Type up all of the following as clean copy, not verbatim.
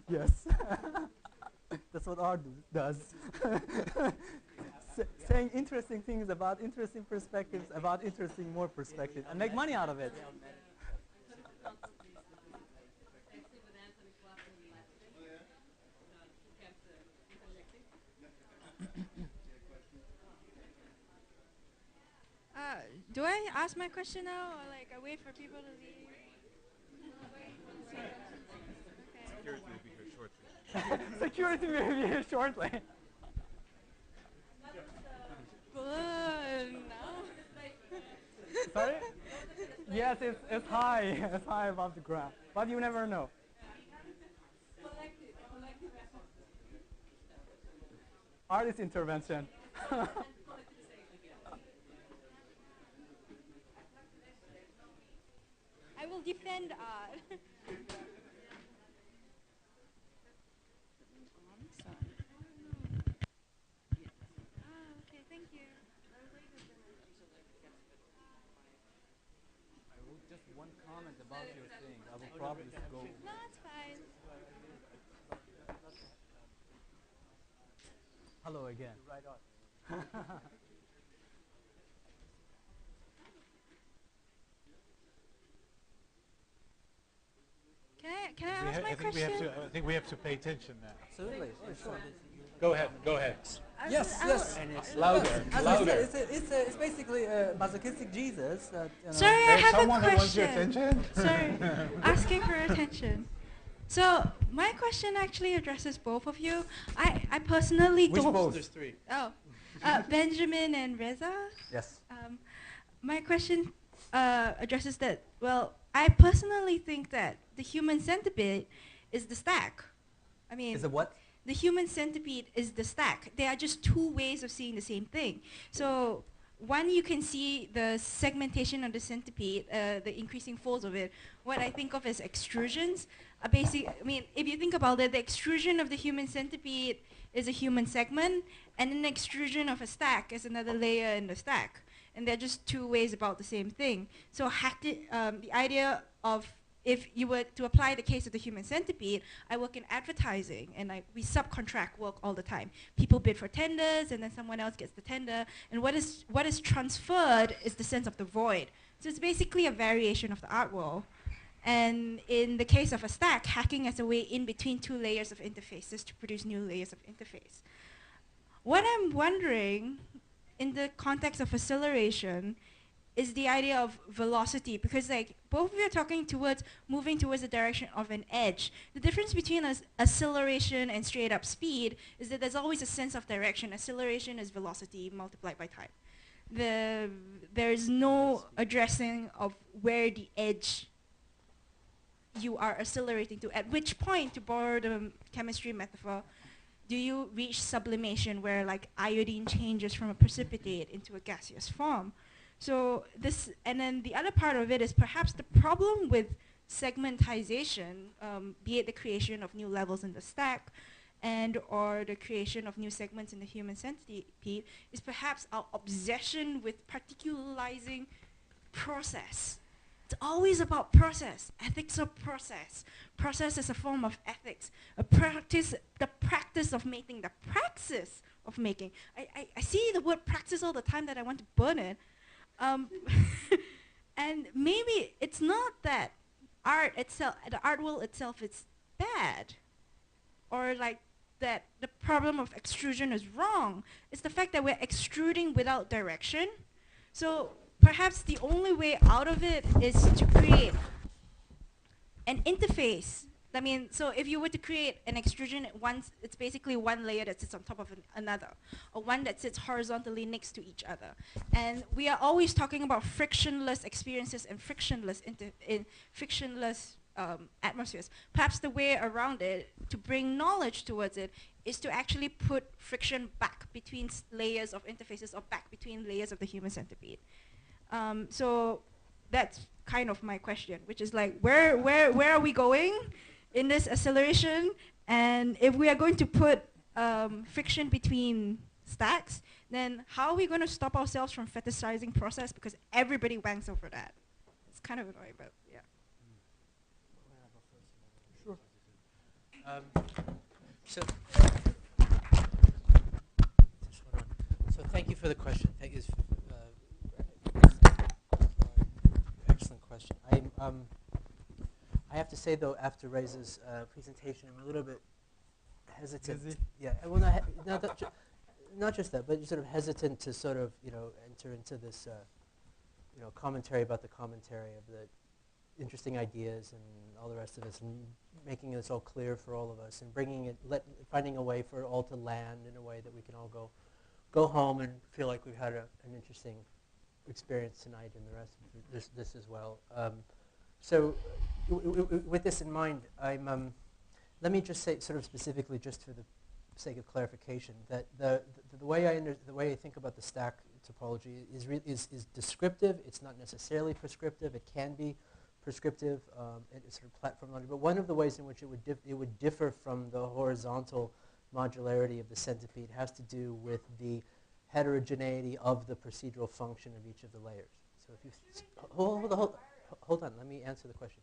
Yes. That's what art does. Saying interesting things about interesting perspectives, about interesting more perspectives, and make money out of it. Do I ask my question now, or like I wait for people to leave? Security may be here shortly. No. Sorry? Yes, it's high. It's high above the ground. But you never know. Artist intervention. I will defend art. Okay, thank you. Just one comment about your thing. I will probably go. No, it's fine. Hello again. Right on. Can I ask my question? I think we have to pay attention now. Absolutely. Oh, sure. Go ahead. Go ahead. Yes, yes. Louder. As Louder. I said, it's basically a masochistic Jesus. Sorry, I There's have a someone who wants your question. attention. Sorry, asking for attention. So my question actually addresses both of you. I personally Which don't. both? There's three. Oh, Benjamin and Reza. Yes. My question addresses that. Well, I personally think that the human centipede is the stack. I mean, Is it what? the human centipede is the stack. They are just two ways of seeing the same thing. So one, you can see the segmentation of the centipede, the increasing folds of it. What I think of as extrusions. If you think about it, the extrusion of the human centipede is a human segment, and an extrusion of a stack is another layer in the stack. And they're just two ways about the same thing. So the idea of, if you were to apply the case of the human centipede, I work in advertising, and we subcontract work all the time. People bid for tenders, and then someone else gets the tender. And what is transferred is the sense of the void. So it's basically a variation of the art world. And in the case of a stack, hacking as a way in between two layers of interfaces to produce new layers of interface. What I'm wondering, in the context of acceleration, is the idea of velocity, because like both of you are talking towards moving towards the direction of an edge. The difference between acceleration and straight up speed is that there's always a sense of direction. Acceleration is velocity multiplied by time. There is no addressing of where the edge you are accelerating to. At which point, to borrow the chemistry metaphor, do you reach sublimation, where like iodine changes from a precipitate into a gaseous form? So this, and then the other part of it is perhaps the problem with segmentization, be it the creation of new levels in the stack and or the creation of new segments in the human centipede, is perhaps our obsession with particularizing process. It's always about process, ethics of process. Process is a form of ethics, the practice of making, the praxis of making. I see the word praxis all the time that I want to burn it. And maybe it's not that art itself, the art world itself is bad, or like that the problem of extrusion is wrong. It's the fact that we're extruding without direction. So perhaps the only way out of it is to create an interface. I mean, so if you were to create an extrusion, it's basically one layer that sits on top of another, or one that sits horizontally next to each other. And we are always talking about frictionless experiences and frictionless atmospheres. Perhaps the way around it, to bring knowledge towards it, is to actually put friction back between layers of interfaces, or back between layers of the human centipede. So that's kind of my question, which is like, where are we going in this acceleration? And if we are going to put friction between stacks, then how are we going to stop ourselves from fetishizing process, because everybody wanks over that? It's kind of annoying, but yeah. Sure. So, so thank you for the question. Thank you. Excellent question. I have to say though, after Ray's presentation, I'm a little bit hesitant. Busy? Yeah. Well, not just that, but sort of hesitant to sort of enter into this commentary about the commentary of the interesting ideas and all the rest of it, and making this all clear for all of us, and finding a way for it all to land in a way that we can all go home and feel like we've had an interesting experience tonight, and the rest of this as well. So, with this in mind, let me just say, sort of specifically, just for the sake of clarification, that the way I think about the stack topology is descriptive. It's not necessarily prescriptive. It can be prescriptive. It's sort of platform logic. But one of the ways in which it would differ from the horizontal modularity of the centipede has to do with the heterogeneity of the procedural function of each of the layers. So if you hold on, let me answer the question,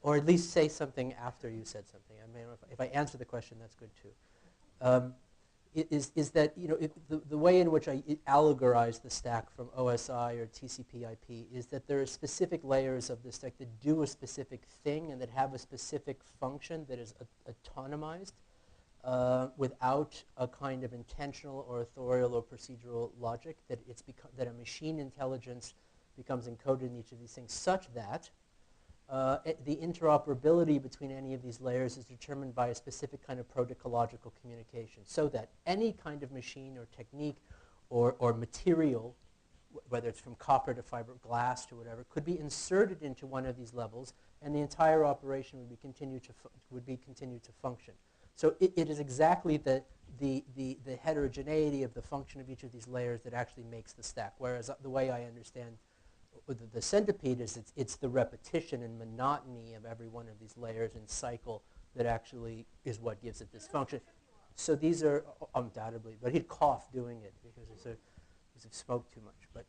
or at least say something after you said something. I mean, if I answer the question, that's good too. Is that the way in which I allegorize the stack from OSI or TCP/IP is that there are specific layers of the stack that do a specific thing and that have a specific function that is autonomized without a kind of intentional or authorial or procedural logic. That a machine intelligence becomes encoded in each of these things, such that the interoperability between any of these layers is determined by a specific kind of protocological communication, so that any kind of machine or technique or material, whether it's from copper to fiberglass to whatever, could be inserted into one of these levels, and the entire operation would continue to function. So it is exactly the heterogeneity of the function of each of these layers that actually makes the stack. Whereas the way I understand the centipede is it's the repetition and monotony of every one of these layers and cycle that actually is what gives it this function. So these are undoubtedly, but he'd cough doing it because he smoked too much. But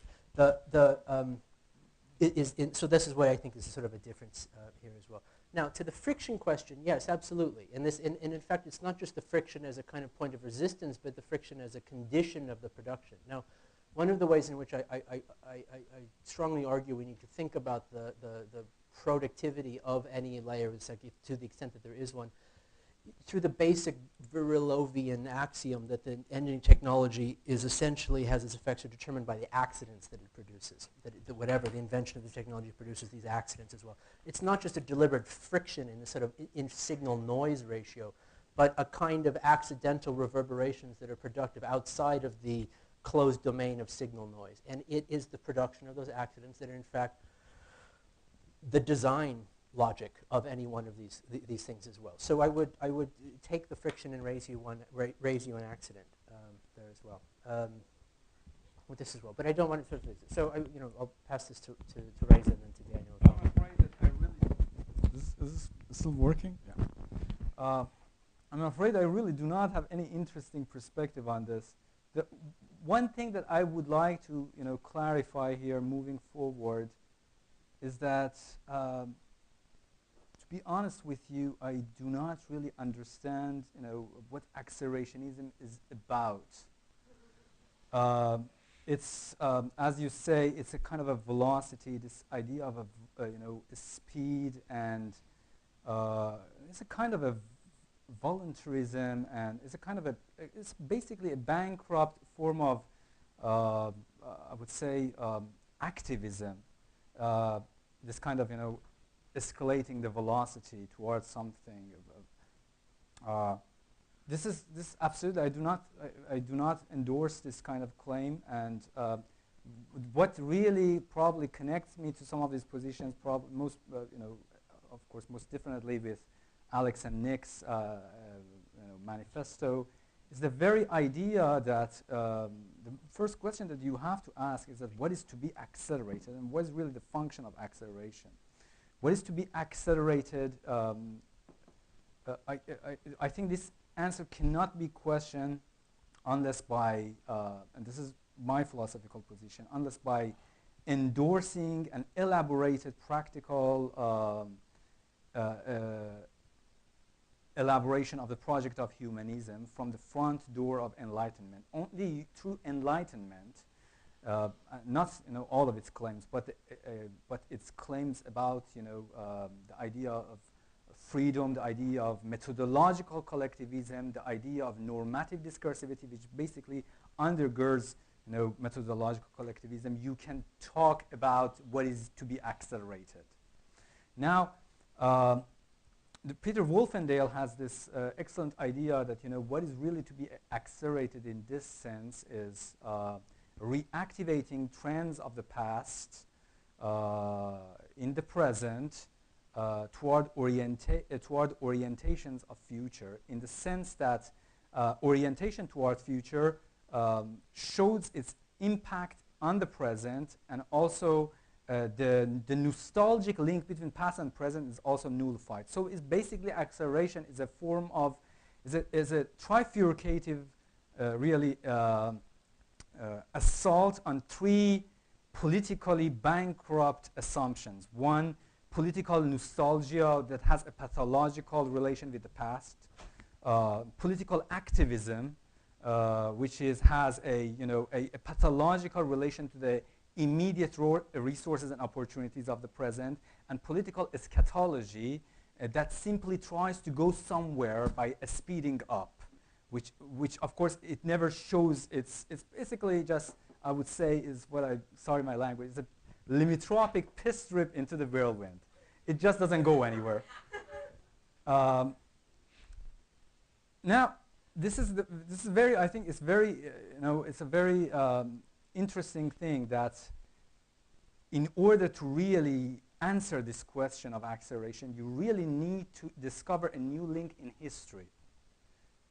so this is what I think is sort of a difference here as well. Now, to the friction question, yes, absolutely. And in fact, it's not just the friction as a kind of point of resistance, but the friction as a condition of the production. Now, one of the ways in which I strongly argue we need to think about the productivity of any layer, to the extent that there is one, through the basic Virilovian axiom that the engine technology essentially has its effects are determined by the accidents that it produces. That whatever the invention of the technology produces these accidents as well. It's not just a deliberate friction in the sort of signal noise ratio, but a kind of accidental reverberations that are productive outside of the closed domain of signal noise. And it is the production of those accidents that are in fact the design logic of any one of these things as well. So I would take the friction and raise you an accident there as well. With this as well, but I don't want it to. So I'll pass this to Reza and then to Daniel. I'm afraid that I really. Is this still working? Yeah. I'm afraid I really do not have any interesting perspective on this. The one thing that I would like to clarify here moving forward is that. To be honest with you, I do not really understand, what accelerationism is about. It's, as you say, it's a kind of a velocity. This idea of a speed, and it's a kind of a voluntarism, and it's a kind of it's basically a bankrupt form of, I would say, activism. This kind of, escalating the velocity towards something. This absolutely, I do not endorse this kind of claim. And what really probably connects me to some of these positions, most, of course, most definitely with Alex and Nick's manifesto, is the very idea that the first question that you have to ask is that what is to be accelerated, and what is really the function of acceleration? What is to be accelerated? I think this answer cannot be questioned unless by, and this is my philosophical position, unless by endorsing an elaborated practical elaboration of the project of humanism from the front door of enlightenment. Only through enlightenment, not all of its claims, but its claims about the idea of freedom, the idea of methodological collectivism, the idea of normative discursivity, which basically undergirds methodological collectivism. You can talk about what is to be accelerated. Now, Peter Wolfendale has this excellent idea that what is really to be accelerated in this sense is reactivating trends of the past in the present toward orientations of future, in the sense that orientation toward future shows its impact on the present, and also the nostalgic link between past and present is also nullified. So it's basically acceleration is a form of, is a trifurcative really assault on three politically bankrupt assumptions. One, political nostalgia that has a pathological relation with the past. Political activism, which has a pathological relation to the immediate resources and opportunities of the present, and political eschatology that simply tries to go somewhere by speeding up, which of course it never shows. It's basically just, I would say, is what sorry my language, it's a limitropic piss strip into the whirlwind. It just doesn't go anywhere. Now, this is very, I think it's very, it's a very interesting thing that in order to really answer this question of acceleration, you really need to discover a new link in history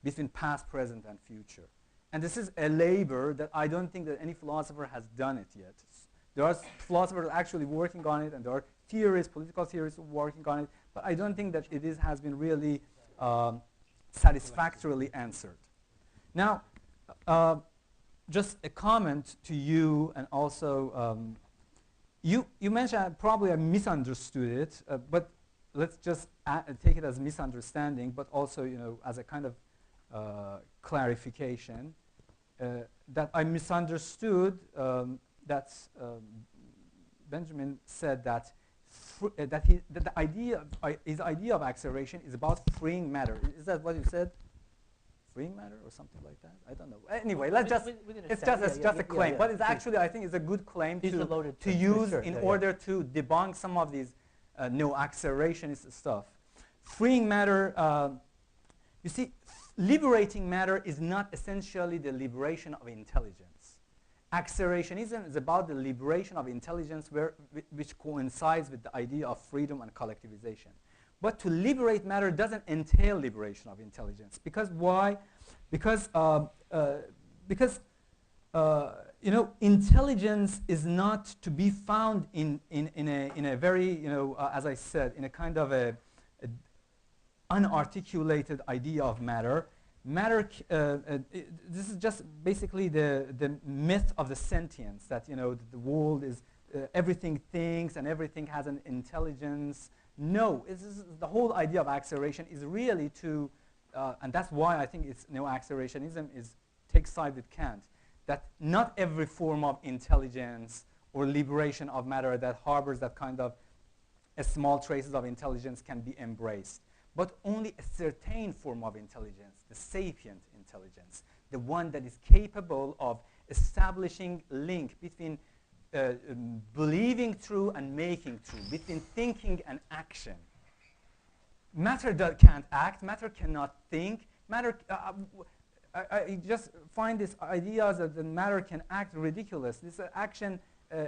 between past, present, and future. And this is a labor that I don't think that any philosopher has done it yet. There are philosophers actually working on it, and there are theorists, political theorists working on it, but I don't think that has been really satisfactorily answered. Now, just a comment to you, and also you mentioned, probably I misunderstood it, but let's just take it as misunderstanding, but also as a kind of clarification, that I misunderstood that Benjamin said that his idea of acceleration is about freeing matter. Is that what you said? Freeing matter or something like that? I don't know. Anyway, let's just, it's just a claim. But it's actually, I think it's a good claim to use in order to debunk some of these no-accelerationist stuff. Freeing matter, you see, liberating matter is not essentially the liberation of intelligence. Accelerationism is about the liberation of intelligence which coincides with the idea of freedom and collectivization. But to liberate matter doesn't entail liberation of intelligence. Because why? Because intelligence is not to be found in a very, as I said, in a kind of a unarticulated idea of matter. Matter, this is just basically the myth of the sentience, that the world is, everything thinks and everything has an intelligence. No, the whole idea of acceleration is really to, and that's why I think it's neo-accelerationism takes side with Kant, that not every form of intelligence or liberation of matter that harbors that kind of small traces of intelligence can be embraced, but only a certain form of intelligence, the sapient intelligence, the one that is capable of establishing link between believing true and making true, between thinking and action. Matter can't act, matter cannot think, matter, I just find this idea that the matter can act ridiculous. This action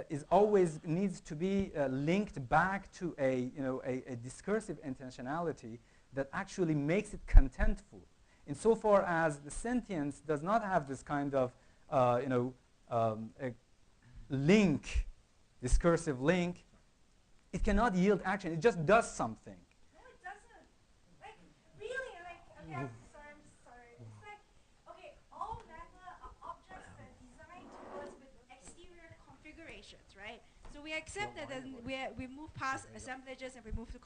is always needs to be linked back to a discursive intentionality that actually makes it contentful. Insofar as the sentience does not have this kind of link, discursive link, it cannot yield action. It just does something. No, it doesn't. Like, really, like, okay, I'm sorry. It's like, okay, all matter are objects that are designed to work with exterior configurations, right? So we accept that we move past assemblages and we move to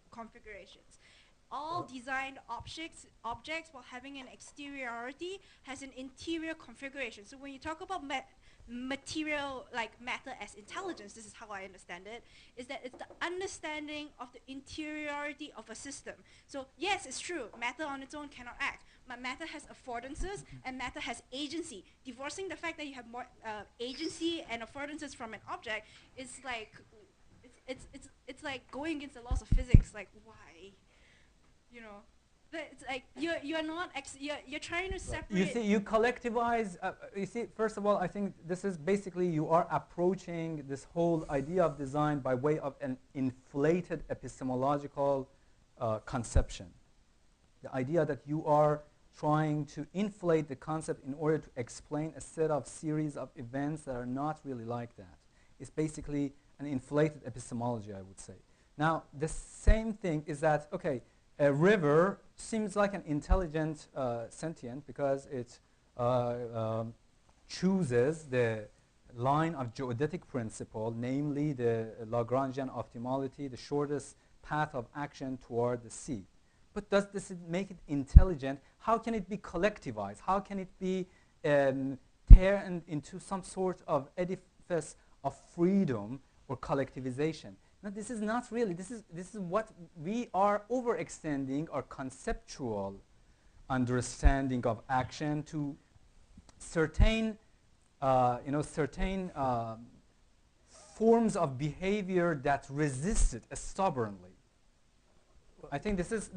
configurations. all designed objects while having an exteriority has an interior configuration. So when you talk about material, like matter as intelligence, this is how I understand it, is that it's the understanding of the interiority of a system. So yes, it's true, matter on its own cannot act, but matter has affordances and matter has agency. Divorcing the fact that you have more agency and affordances from an object is like, it's like going against the laws of physics. Like, why? You know, it's like you're not you're trying to separate. You see, you collectivize. You see, first of all, I think this is basically you are approaching this whole idea of design by way of an inflated epistemological conception. The idea that you are trying to inflate the concept in order to explain a set of series of events that are not really like that. It's basically an inflated epistemology, I would say. Now, the same thing is that, okay, a river seems like an intelligent sentient because it chooses the line of geodetic principle, namely the Lagrangian optimality, the shortest path of action toward the sea. But does this make it intelligent? How can it be collectivized? How can it be turned into some sort of edifice of freedom or collectivization? Now, this is not really. This is what we are overextending our conceptual understanding of action to certain, certain forms of behavior that resist it stubbornly. I think this is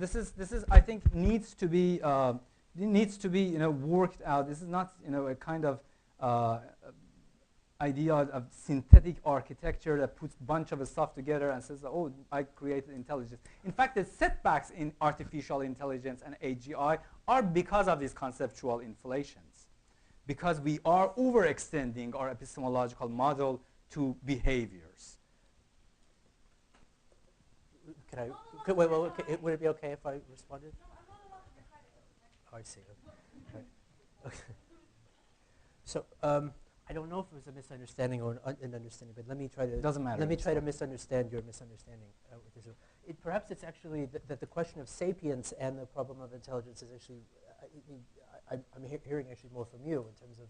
I think needs to be worked out. This is not a kind of idea of synthetic architecture that puts a bunch of stuff together and says, oh, I created intelligence. In fact, the setbacks in artificial intelligence and AGI are because of these conceptual inflations, because we are overextending our epistemological model to behaviors. Would it be okay if I responded? Oh, I see. Okay. So I don't know if it was a misunderstanding or an understanding, but let me try to. Doesn't matter. Let me try to misunderstand your misunderstanding. Perhaps it's actually that the question of sapience and the problem of intelligence is actually. I'm hearing actually more from you in terms of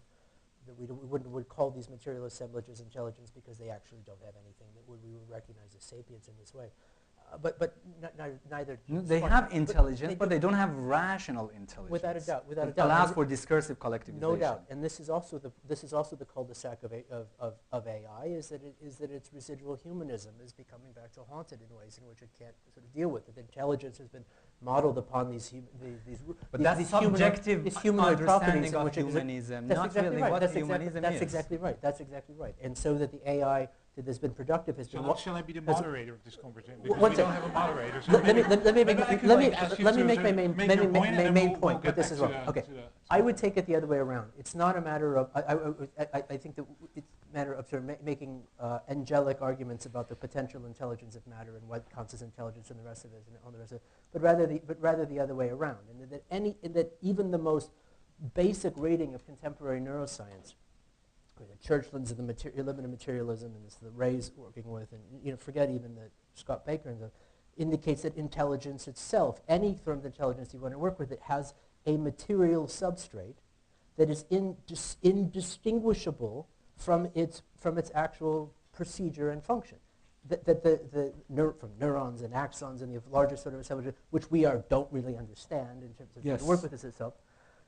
that we would call these material assemblages intelligence because they actually don't have anything that we would recognize as sapience in this way. But neither. They have intelligence, but they don't have rational intelligence. Without a doubt, It allows for discursive collectivization. No doubt, and this is also the cul-de-sac of AI is that its residual humanism is becoming back to haunted in ways in which it can't sort of deal with it. Intelligence has been modeled upon these subjective humanoid properties understanding of humanism, not really what humanism is. That's exactly right. That's exactly right. And so that the AI that has been productive has been. Shall I be the moderator of this conversation? Because we don't have a moderator. So let me make my main point with this as well. Okay, I would take it the other way around. It's not a matter of. I think that it's a matter of sort of making angelic arguments about the potential intelligence of matter and what counts as intelligence and the rest of it and all the rest of it. But rather the other way around, and that even the most basic reading of contemporary neuroscience. The Churchlands of the limited materialism and the Ray's working with, and forget even the Scott Baker, and indicates that intelligence itself, any form of intelligence you want to work with, it has a material substrate that is indistinguishable from its actual procedure and function. From neurons and axons and the larger sort of assemblage, which we don't really understand in terms of trying to work with this itself,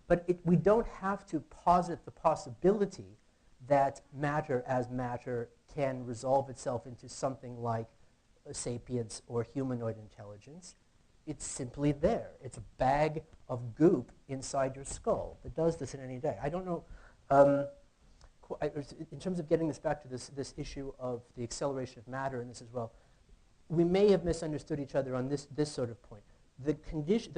but we don't have to posit the possibility that matter as matter can resolve itself into something like a sapience or humanoid intelligence. It's simply there. It's a bag of goop inside your skull that does this in any day. I don't know, in terms of getting this back to this issue of the acceleration of matter and this as well, we may have misunderstood each other on this sort of point. The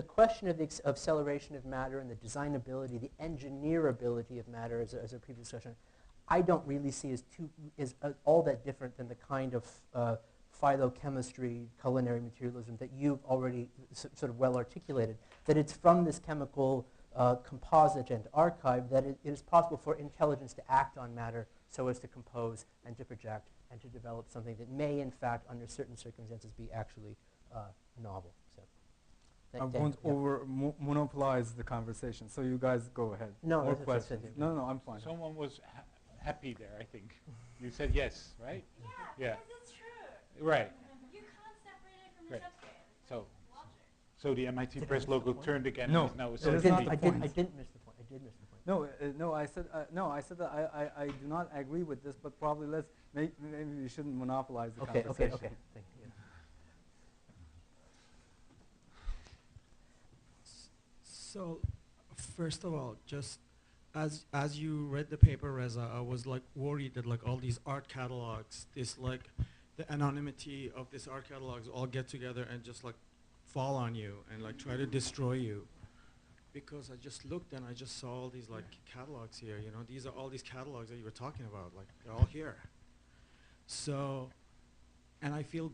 question of the acceleration of matter and the designability, the engineerability of matter as a previous discussion, I don't really see as all that different than the kind of phylochemistry, culinary materialism that you've already sort of well articulated, that it's from this chemical composite and archive that it is possible for intelligence to act on matter so as to compose and to project and to develop something that may, in fact, under certain circumstances, be actually novel. So. I won't monopolize the conversation, so you guys go ahead. No, More that's questions? it. No, I'm fine. Someone was happy there, I think. You said yes, right? Yeah, because it's true. Right. You can't separate it from Right. the substrate. It's So, logic. so the MIT Did I Press miss the logo point? turned again. No, and is now a it I is CP. not the point. I didn't miss the point. I did miss the point. No, I said that I do not agree with this, but probably maybe we shouldn't monopolize the conversation. Okay. Thank you. So, first of all, just as you read the paper, Reza, I was like worried that like all these art catalogs, this like the anonymity of these art catalogs all get together and just like fall on you and like try to destroy you. Because I just looked and I just saw all these like catalogs here. You know, these are all these catalogs that you were talking about. Like they're all here. So, and I feel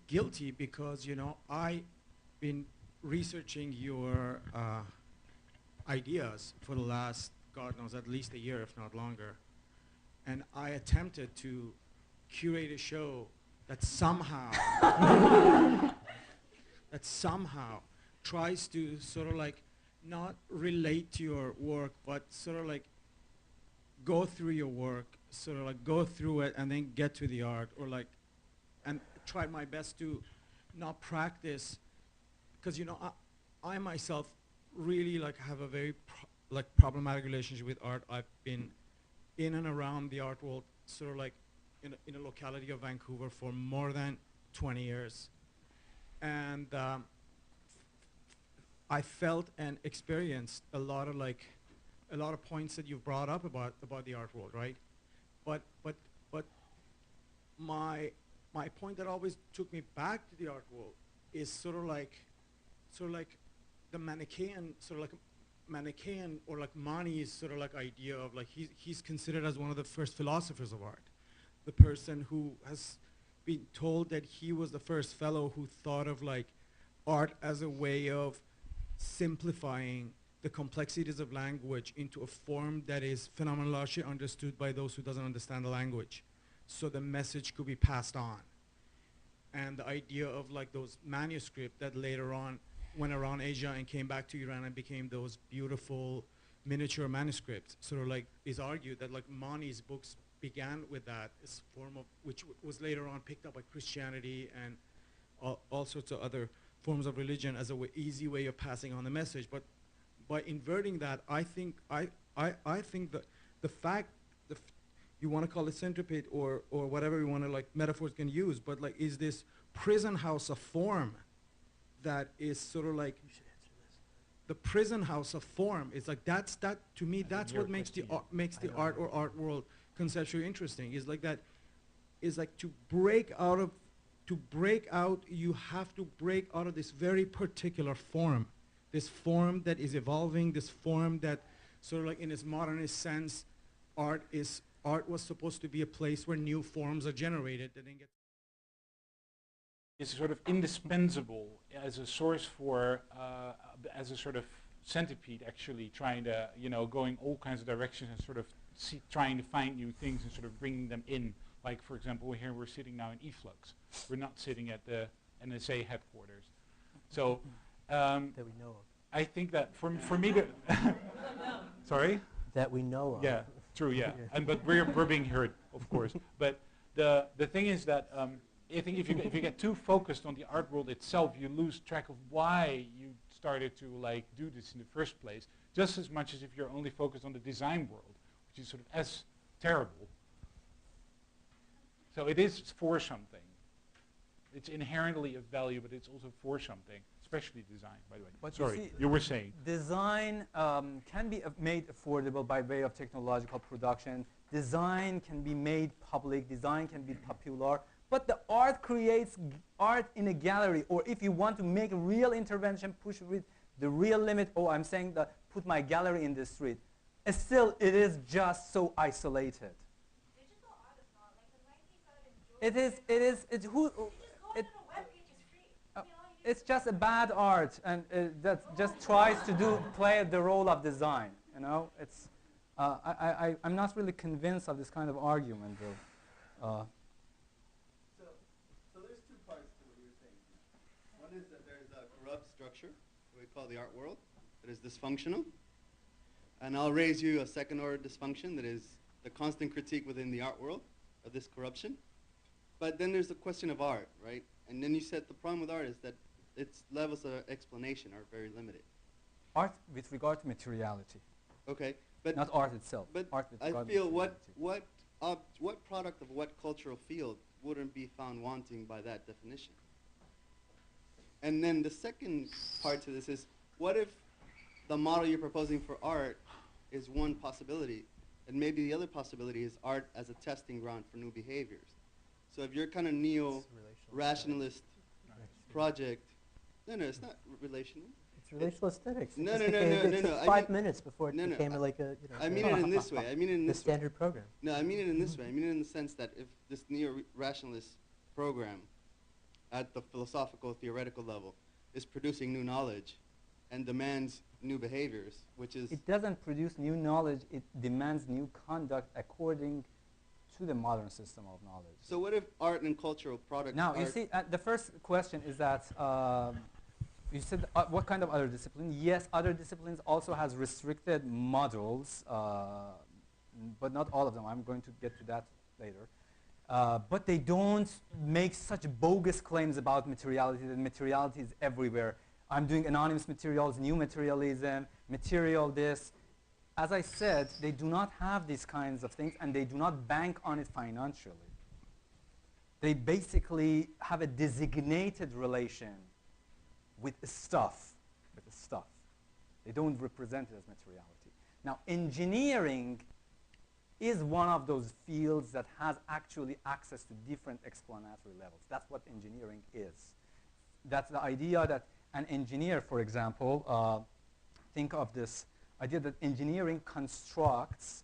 guilty because I've been researching your ideas for the last, God knows, at least a year, if not longer. And I attempted to curate a show that somehow tries to sort of like not relate to your work, but sort of like go through your work, sort of like go through it and then get to the art, or like, and try my best to not practice, because I myself really like have a very problematic relationship with art. I've been in and around the art world, sort of like in a locality of Vancouver for more than 20 years, and I felt and experienced a lot of points that you've brought up about the art world, right? But my point that always took me back to the art world is sort of like the Manichaean or like Mani's sort of like idea of like he's considered as one of the first philosophers of art, the person who has been told that he was the first fellow who thought of like art as a way of simplifying the complexities of language into a form that is phenomenologically understood by those who doesn't understand the language, so the message could be passed on. And the idea of like those manuscripts that later on went around Asia and came back to Iran and became those beautiful miniature manuscripts, sort of like is argued that like Mani's books began with that as form of, which was later on picked up by Christianity and all sorts of other forms of religion as a easy way of passing on the message. But by inverting that, I think that the fact, you want to call it centipede or whatever you want to like metaphors can use, but like is this prison house of form that is sort of like the prison house of form. It's like that to me, that's what makes the art or art world conceptually interesting. Is like that is like to break out, you have to break out of this very particular form, this form that is evolving, this form that sort of like in its modernist sense, art was supposed to be a place where new forms are generated that then get is sort of indispensable as a source for, as a sort of centipede, actually trying to, going all kinds of directions and sort of trying to find new things and sort of bringing them in. Like, for example, we're sitting now in e-flux. We're not sitting at the NSA headquarters. So, That we know of. I think that for me to, sorry? That we know of. Yeah, true, yeah. But we're being heard, of course. But the thing is that I think if you get too focused on the art world itself, you lose track of why you started to like do this in the first place. Just as much as if you're only focused on the design world, which is sort of as terrible. So it is for something. It's inherently of value, but it's also for something, especially design, by the way. But Sorry, you were saying. Design can be made affordable by way of technological production. Design can be made public. Design can be popular. But the art creates art in a gallery. Or if you want to make a real intervention, push with the real limit, I'm saying that put my gallery in the street. Still, it is just so isolated. Digital art is not like the 90s art and It is, it's who, just go on a web page, it's free. it's just a bad art, and that just tries to play the role of design. It's I'm not really convinced of this kind of argument, though. So there's two parts to what you're saying. One is that there's a corrupt structure, what we call the art world, that is dysfunctional. And I'll raise you a second order dysfunction that is the constant critique within the art world of this corruption. But then there's the question of art, right? And then you said the problem with art is that its levels of explanation are very limited. Art with regard to materiality, Okay, but not art itself. But art with I regard to feel materiality. what product of what cultural field wouldn't be found wanting by that definition? And then the second part to this is, what if the model you're proposing for art is one possibility, and maybe the other possibility is art as a testing ground for new behaviors? So if you're kind of neo-rationalist project, no, it's not relational. It's relational aesthetics. No, It no, just no, became- no, it no, took I 5 mean- minutes before it no, no, became I- like a, I mean it in this way. I mean it in the this way. standard program. No, I mean it in this way. I mean it in the sense that if this neo-rationalist program at the philosophical, theoretical level is producing new knowledge and demands new behaviors, which is... It doesn't produce new knowledge, it demands new conduct according to the modern system of knowledge. So what if art and cultural products Now, are... you see, the first question is that you said what kind of other discipline? Yes, other disciplines also has restricted models, but not all of them. I'm going to get to that later. But they don't make such bogus claims about materiality, that materiality is everywhere. I'm doing anonymous materials, new materialism, material this. As I said, they do not have these kinds of things, and they do not bank on it financially. They basically have a designated relation with stuff, They don't represent it as materiality. Now, engineering is one of those fields that has actually access to different explanatory levels. That's what engineering is. That's the idea that an engineer, for example, think of this idea that engineering constructs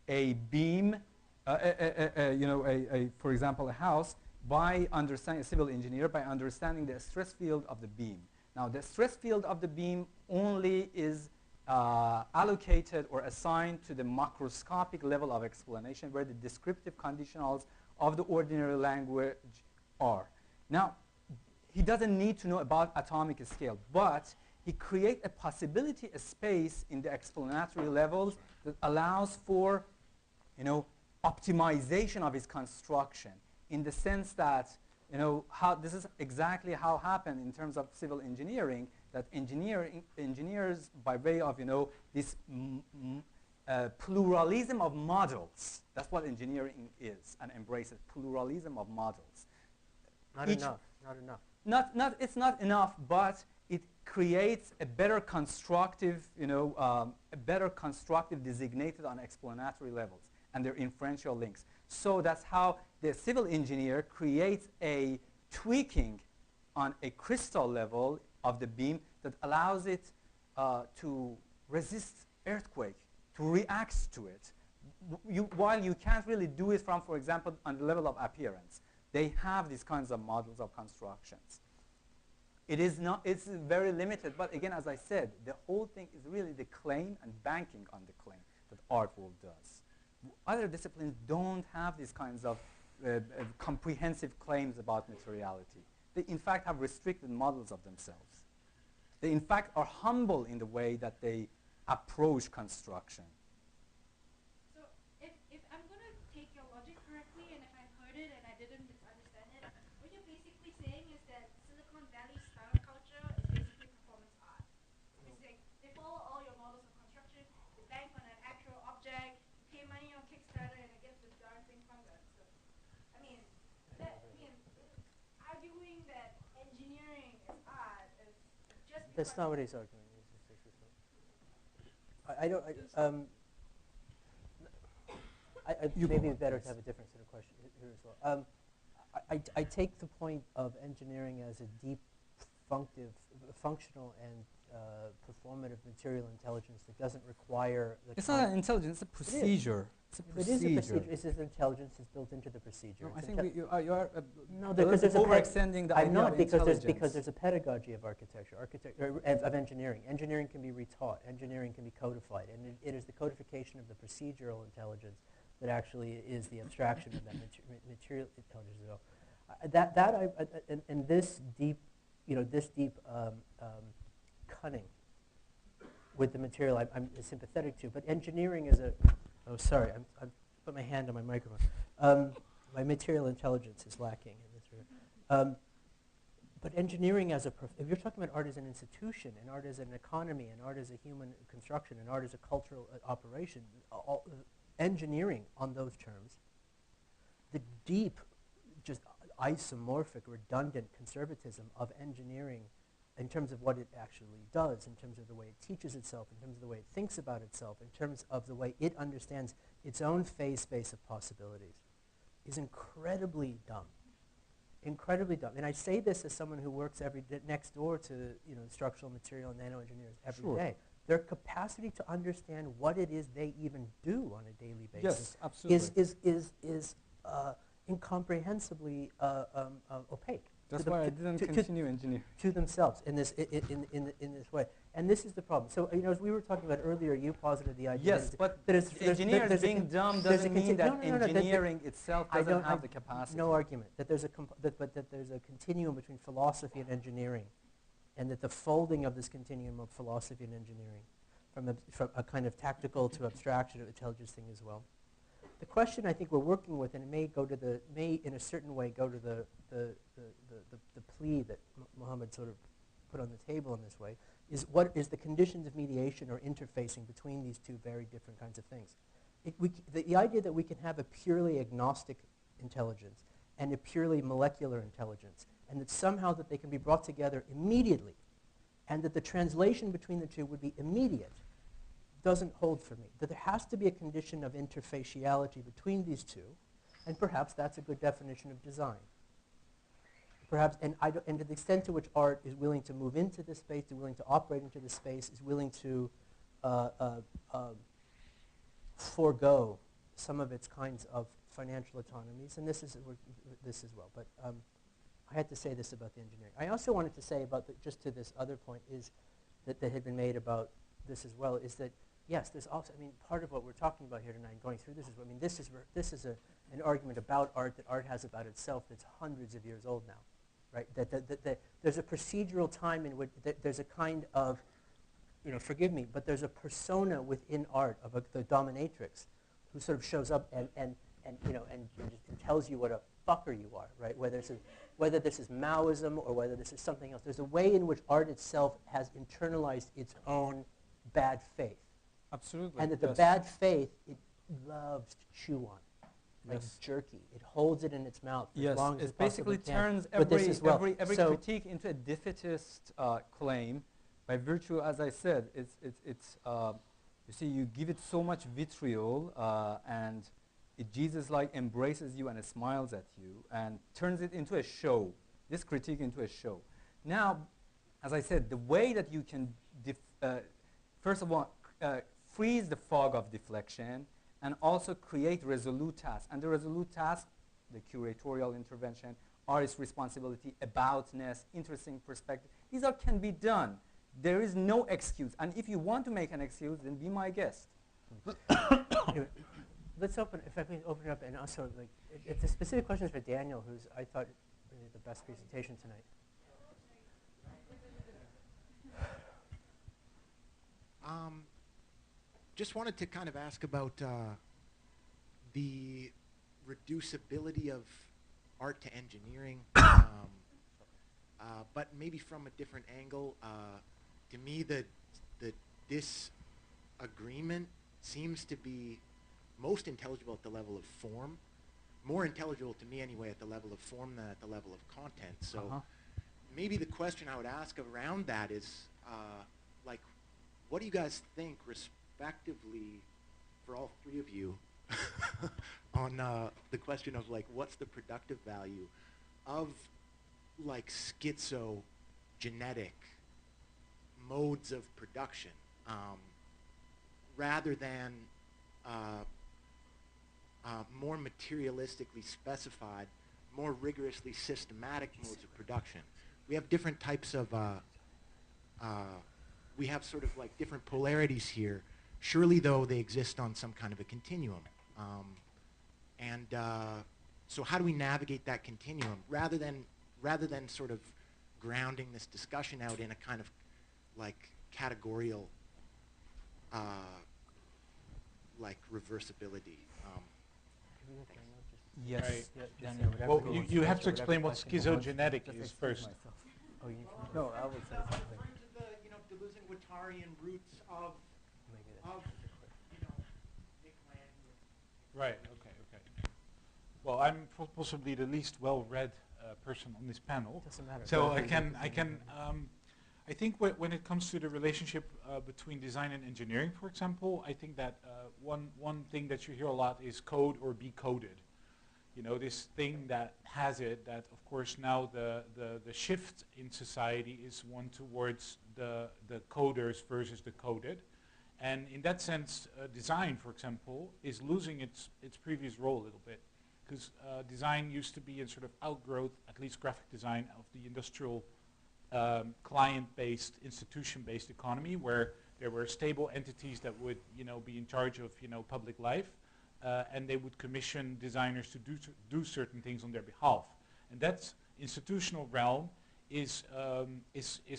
a beam, for example, a house, by understanding, a civil engineer, by understanding the stress field of the beam. Now, the stress field of the beam only is allocated or assigned to the macroscopic level of explanation, where the descriptive conditionals of the ordinary language are. Now, he doesn't need to know about atomic scale, but he creates a possibility, a space in the explanatory levels that allows for, optimization of his construction, in the sense that, how this is exactly how happened in terms of civil engineering, that engineers, by way of, this pluralism of models, that's what engineering is and embraces, pluralism of models. Not enough. It's not enough, but it creates a better constructive, designated on explanatory levels and their inferential links. So that's how the civil engineer creates a tweaking on a crystal level of the beam that allows it to resist earthquake, to react to it, while you can't really do it from, for example, on the level of appearance. They have these kinds of models of constructions. It's very limited, but again, as I said, the whole thing is really the claim and banking on the claim that art world does. Other disciplines don't have these kinds of comprehensive claims about materiality. They, in fact, have restricted models of themselves. They, in fact, are humble in the way that they approach construction. So if I'm going to take your logic correctly, and if I heard it and I didn't misunderstand it, what you're basically saying is that Silicon Valley startup culture is basically performance art. It's like they follow all your models of construction, they bank on an actual object, you pay money on Kickstarter, and it gets the darn thing funded. So, arguing that engineering is art is just because... That's not what he's arguing. Maybe it's better to have a different sort of question here as well. I take the point of engineering as a deep, functional and performative material intelligence that doesn't require the... It's not an intelligence, it's a procedure. It's a procedure. It is a procedure. It's just intelligence is built into the procedure. No, I think you are no, because there's overextending the I'm idea not of because intelligence. there's a pedagogy of architecture, of engineering. Engineering can be retaught. Engineering can be codified, and it is the codification of the procedural intelligence that actually is the abstraction of that material intelligence as well. And this deep, cunning with the material I'm sympathetic to. But engineering is a, oh sorry, I've put my hand on my microphone. My material intelligence is lacking in this regard. But engineering as a, if you're talking about art as an institution, and art as an economy, and art as a human construction, and art as a cultural operation, engineering on those terms, the deep, just isomorphic, redundant conservatism of engineering in terms of what it actually does, in terms of the way it teaches itself, in terms of the way it thinks about itself, in terms of the way it understands its own phase space of possibilities, is incredibly dumb. Incredibly dumb. And I say this as someone who works next door to structural material and nanoengineers every day. Their capacity to understand what it is they even do on a daily basis is incomprehensibly opaque. That's why I didn't continue engineering. To themselves in this way. And this is the problem. So, as we were talking about earlier, you posited the idea but that engineers being dumb doesn't mean that engineering itself doesn't have the capacity. No argument. That there's a continuum between philosophy and engineering, and that the folding of this continuum of philosophy and engineering from a kind of tactical to abstraction of intelligence thing as well. The question I think we're working with, and it may in a certain way go to the plea that Mohammed sort of put on the table in this way, is what is the conditions of mediation or interfacing between these two very different kinds of things. The idea that we can have a purely agnostic intelligence and a purely molecular intelligence, and that somehow that they can be brought together immediately, and that the translation between the two would be immediate, doesn't hold for me. That there has to be a condition of interfaciality between these two, and perhaps that's a good definition of design. Perhaps, and to the extent to which art is willing to move into this space, is willing to operate into this space, is willing to forego some of its kinds of financial autonomies, and this is this as well. But I had to say this about the engineering. I also wanted to say about just to this other point is that had been made about this as well, is that yes, there's also, part of what we're talking about here tonight, going through this is, this is an argument about art that art has about itself that's hundreds of years old now, right? That there's a procedural time in which there's a kind of, forgive me, but there's a persona within art of the dominatrix who sort of shows up and tells you what a fucker you are, right? Whether this is Maoism or whether this is something else. There's a way in which art itself has internalized its own bad faith. Absolutely. And that the bad faith, it loves to chew on. Like jerky. It holds it in its mouth for as long as it basically turns every critique into a defeatist claim by virtue, as I said, it's you see, you give it so much vitriol and it Jesus-like embraces you and it smiles at you and turns it into a show, this critique into a show. Now, as I said, the way that you can, first of all, freeze the fog of deflection and also create resolute tasks. And the resolute task, the curatorial intervention, artist's responsibility, aboutness, interesting perspective, these all can be done. There is no excuse. And if you want to make an excuse, then be my guest. Anyway, let's open, if I can open it up, and also, like, if the specific questions for Daniel, who's, I thought, really the best presentation tonight. Just wanted to kind of ask about the reducibility of art to engineering, but maybe from a different angle. To me, the disagreement seems to be most intelligible at the level of form, more intelligible to me anyway at the level of form than at the level of content. So maybe the question I would ask around that is, like, what do you guys think respectively for all three of you on the question of, like, what's the productive value of, like, schizogenetic modes of production rather than more materialistically specified, more rigorously systematic modes of production? We have different types of, we have sort of like different polarities here. Surely, though, they exist on some kind of a continuum. So how do we navigate that continuum rather than sort of grounding this discussion out in a kind of like categorical like reversibility. Yes. Right. Yeah, Well, you have to explain what schizogenetic is first. Oh, you No, I will say something. Referring to the Deleuze and Guattarian roots of Nick Land. Right. Okay. Okay. Well, I'm possibly the least well-read person on this panel, Doesn't matter. so I think when it comes to the relationship between design and engineering, for example, I think that one thing that you hear a lot is code or be coded. You know, this thing that has it that, of course, now the shift in society is one towards the coders versus the coded. And in that sense, design, for example, is losing its previous role a little bit. Because design used to be a sort of outgrowth, at least graphic design, of the industrial client-based, institution-based economy, where there were stable entities that would, be in charge of, public life, and they would commission designers to do certain things on their behalf. And that institutional realm is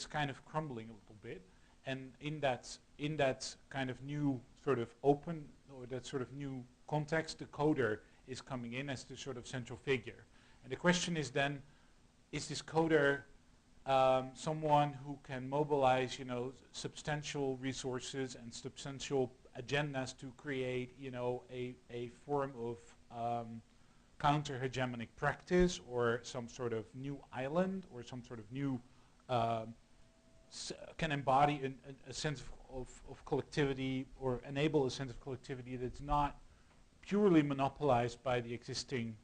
kind of crumbling a little bit. And in that kind of new sort of open, or that sort of new context, the coder is coming in as the sort of central figure. And the question is then, is this coder someone who can mobilize, substantial resources and substantial agendas to create, a form of counter-hegemonic practice, or some sort of new island, or some sort of new, can embody a sense of collectivity, or enable a sense of collectivity that's not purely monopolized by the existing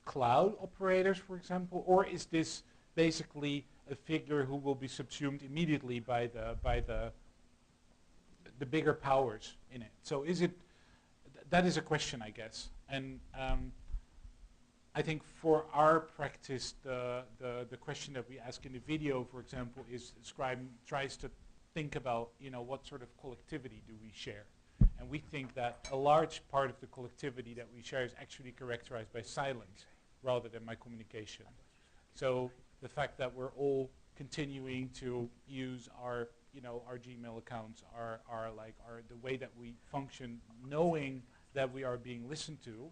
cloud operators, for example, or is this basically a figure who will be subsumed immediately by the bigger powers in it? So is it, that is a question, I guess. And I think for our practice, the question that we ask in the video, for example, is tries to think about, what sort of collectivity do we share? And we think that a large part of the collectivity that we share is actually characterized by silence rather than by communication. So the fact that we're all continuing to use our Gmail accounts, the way that we function, knowing that we are being listened to,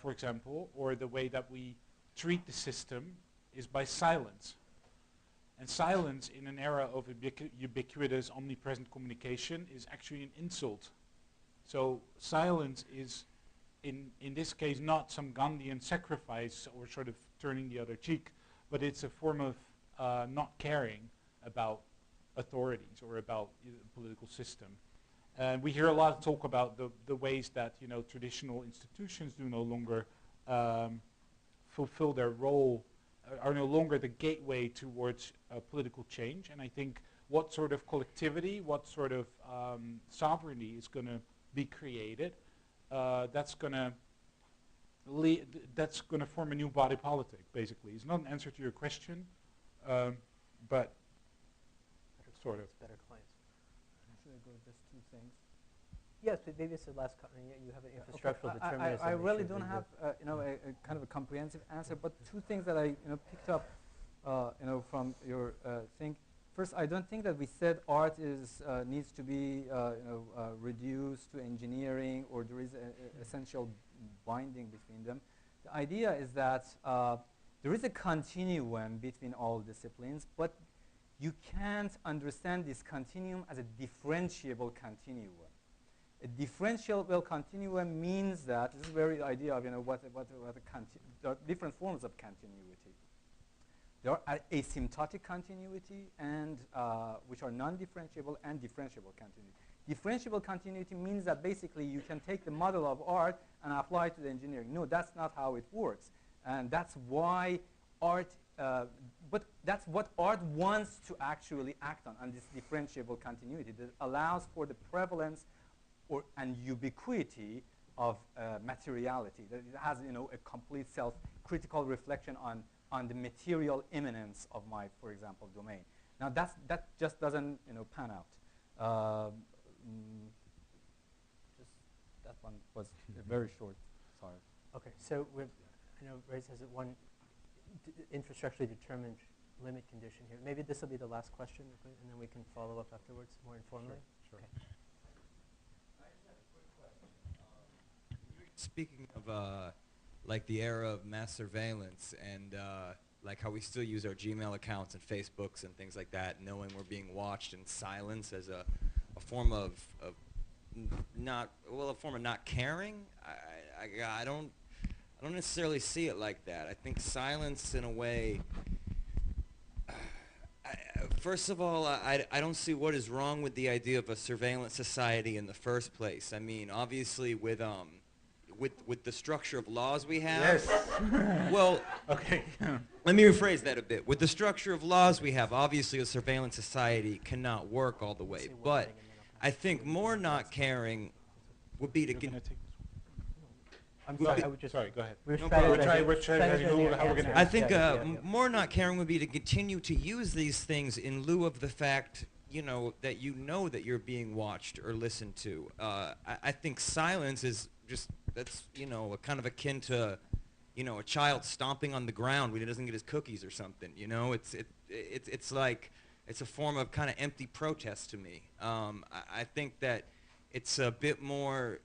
for example, or the way that we treat the system is by silence. And silence in an era of ubiquitous, omnipresent communication is actually an insult. So silence is, in this case, not some Gandhian sacrifice or sort of turning the other cheek, but it's a form of not caring about authorities or about the political system. And we hear a lot of talk about the ways that traditional institutions do no longer fulfill their role, are no longer the gateway towards political change. And I think what sort of collectivity, what sort of sovereignty is going to be created, that's going to form a new body politic, basically. It's not an answer to your question, but sort of. Better clients. Should I go with just two things? Yes, but maybe it's the last comment. You have an infrastructural determinism. I really issue don't that have a kind of a comprehensive answer, but two things that I picked up from your thing. First, I don't think that we said art needs to be reduced to engineering, or there is an essential binding between them. The idea is that there is a continuum between all disciplines, but you can't understand this continuum as a differentiable continuum. A differentiable continuum means that this is very idea of there are different forms of continuity. There are asymptotic continuity, and which are non-differentiable, and differentiable continuity. Differentiable continuity means that basically you can take the model of art and apply it to the engineering. No, that's not how it works, and that's why art. But that's what art wants to actually act on this differentiable continuity that allows for the prevalence and ubiquity of materiality. That it has a complete self-critical reflection on the material immanence of my, for example, domain. Now that just doesn't pan out. Just that one was very short. Sorry. Okay, so I know Ray has one infrastructurally determined limit condition here. Maybe this will be the last question, and then we can follow up afterwards more informally. Sure. Okay. I just have a quick question. Speaking of like the era of mass surveillance and like how we still use our Gmail accounts and Facebooks and things like that, knowing we're being watched in silence as a form of not, well, a form of not caring. I don't necessarily see it like that. I think silence in a way, first of all, I don't see what is wrong with the idea of a surveillance society in the first place. I mean, obviously with the structure of laws we have. Yes. Well, Okay. let me rephrase that a bit. With the structure of laws we have, obviously a surveillance society cannot work all the way. But I think more not caring would be to You're gonna take this I'm one? sorry, I would just. Sorry, go ahead. We're No strategizing- problem. We're strategizing how we're gonna strategizing I the think answer. Yeah. more not caring would be to continue to use these things in lieu of the fact, that you're being watched or listened to. I think silence is just, that's, kind of akin to, a child stomping on the ground when he doesn't get his cookies or something. It's like, it's a form of kind of empty protest to me. I think that it's a bit more,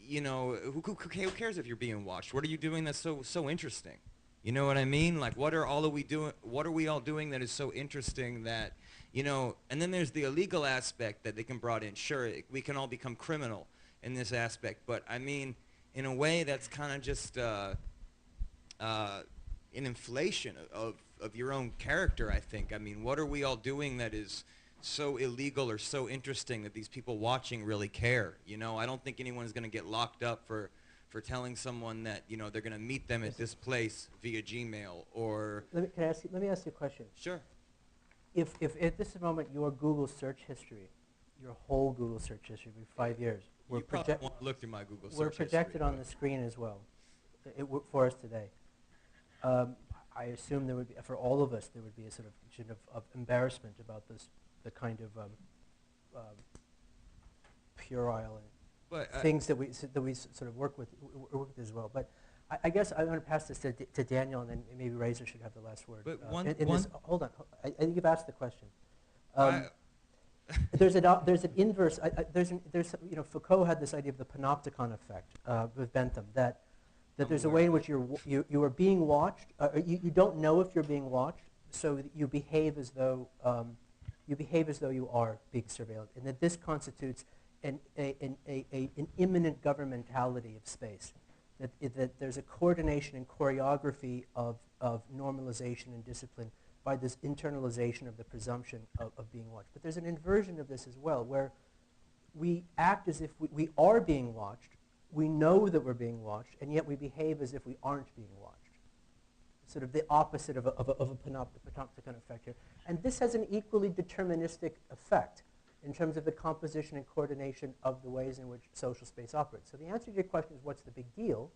who cares if you're being watched? What are you doing that's so interesting? You know what I mean? Like, what are we all doing that is so interesting that, and then there's the illegal aspect that they can brought in. Sure, we can all become criminal in this aspect, but I mean, in a way that's kind of just an inflation of your own character, I think. I mean, what are we all doing that is so illegal or so interesting that these people watching really care? I don't think anyone's going to get locked up for telling someone that, they're going to meet them at this place via Gmail or... Let me ask you a question. Sure. If at this moment your Google search history, your whole Google search history for 5 years, You probably won't look through my Google search we're projected history, on the screen as well, for us today. I assume there would be, for all of us, there would be a sort of embarrassment about the kind of puerile things that we sort of work with as well. But I guess I'm going to pass this to Daniel, and then maybe Razor should have the last word. But Hold on, I think you've asked the question. There's an inverse. Foucault had this idea of the panopticon effect with Bentham, that there's a way in which you are being watched. You don't know if you're being watched, so that you behave as though you are being surveilled, and that this constitutes an imminent governmentality of space. That there's a coordination and choreography of normalization and discipline by this internalization of the presumption of being watched. But there's an inversion of this as well, where we act as if we are being watched, we know that we're being watched, and yet we behave as if we aren't being watched. Sort of the opposite of a panopticon effect here. And this has an equally deterministic effect in terms of the composition and coordination of the ways in which social space operates. So the answer to your question is, what's the big deal?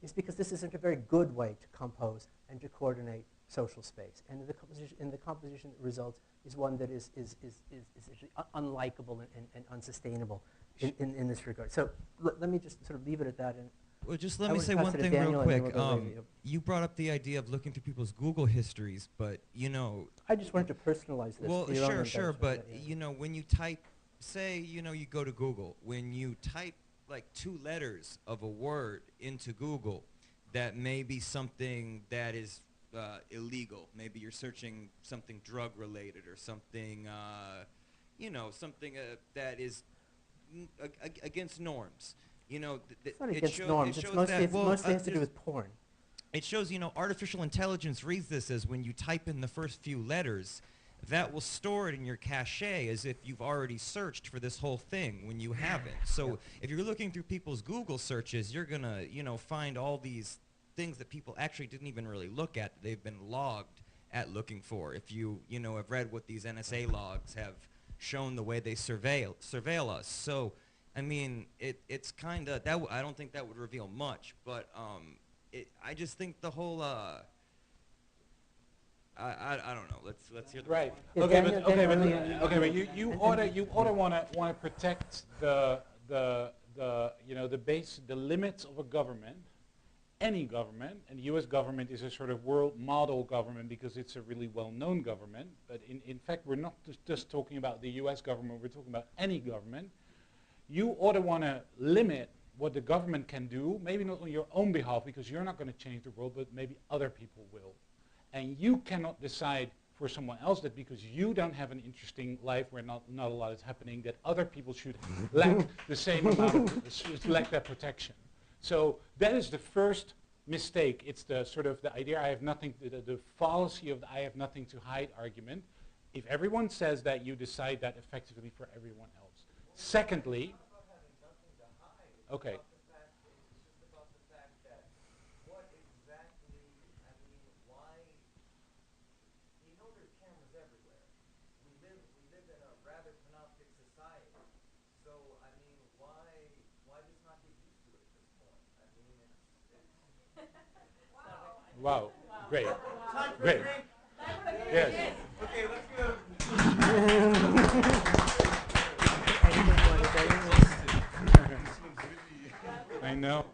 Is because this isn't a very good way to compose and to coordinate social space. And the composition that results is one that is actually unlikable and unsustainable in this regard. So let me just sort of leave it at that. And well, just let me say one thing real quick. You brought up the idea of looking through people's Google histories, but I just wanted to personalize this. Well, sure, but when you type, say, you go to Google, when you type like 2 letters of a word into Google, that may be something that is illegal. Maybe you're searching something drug related or something, something that is against norms. It's not against norms. It's mostly has to do with porn. It shows, artificial intelligence reads this as when you type in the first few letters, that will store it in your cache as if you've already searched for this whole thing when you haven't. So if you're looking through people's Google searches, you're going to, find all these things that people actually didn't even really look at, that they've been logged at looking for. If you, have read what these NSA logs have shown, the way they surveil us. So, I mean, it's kind of, I don't think that would reveal much, but I just think the whole, I don't know. Let's hear the right. Yeah, Okay, Daniel, but you ought to protect the limits of a government, any government, and the US government is a sort of world model government because it's a really well-known government, but in fact we're not just talking about the US government, we're talking about any government. You ought to want to limit what the government can do, maybe not on your own behalf because you're not going to change the world, but maybe other people will. And you cannot decide for someone else that because you don't have an interesting life where not a lot is happening, that other people should lack the same amount of, lack that protection. So that is the first mistake. It's the sort of the idea I have nothing, the fallacy of the I have nothing to hide argument. If everyone says that, you decide that effectively for everyone else. Secondly, okay. Wow, great, great. Yes. Okay, let's go. I know.